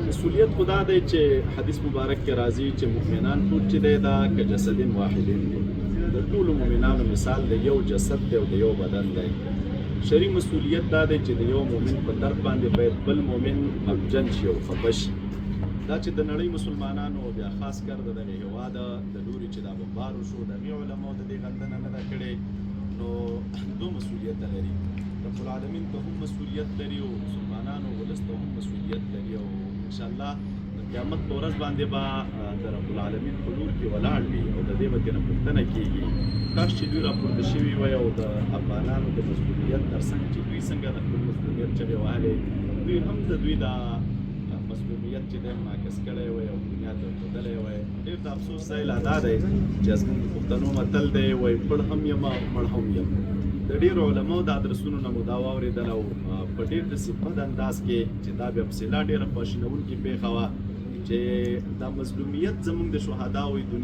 مسؤلیت خدا دی چې حدیث مبارک کې راځي چې مؤمنان ټول چې دی دا که جسدین واحدین دي، د ټولو مؤمنانو مثال د یو جسد دی او د یو بدن دی. شرعي مسؤلیت دا دی چې د یو مؤمن په درد باندې باید بل مؤمن غمجن شي او خفه شي. دا چې د نړۍ مسلمانانو بیا خاص کر د دغه هېواد د لوري چې دا بمبار وشو، د هغې علماو د دې غندنه نه ده کړې، نو دو مسؤلیت لري. رب العالمین ته هم مسؤلیت لري او مسلمانانو ولس ته هم مسؤلیت لري، او انشاءالله د قیامت په ورځ باندې به د رب العالمین په لور کې ولاړ وي او د دې به ترې پوښتنه کېږي. کاش چې دوی راپورته شوي وای او د افغانانو د مسؤلیت تر څنګ چې دوی څنګه د خپل مسؤلیت چغې وهلې، دوی هم د دوی دا مسؤلیت چې دی منعکس کړی وای او دنیا ته ښودلی وای. ډېر د افسوس ځای لا دا دی چې زموږ د پښتنو متل دی وایي پړ هم یم مړ هم یم. د ډېرو علماو د ادرسونو نه مو دا واورېدل او په ډېر داسې بد انداز کې چې دا بیا پسې لا ډېره خواشینونکې پېښه وه چې دا مظلومیت زموږ د شهداوو دنیا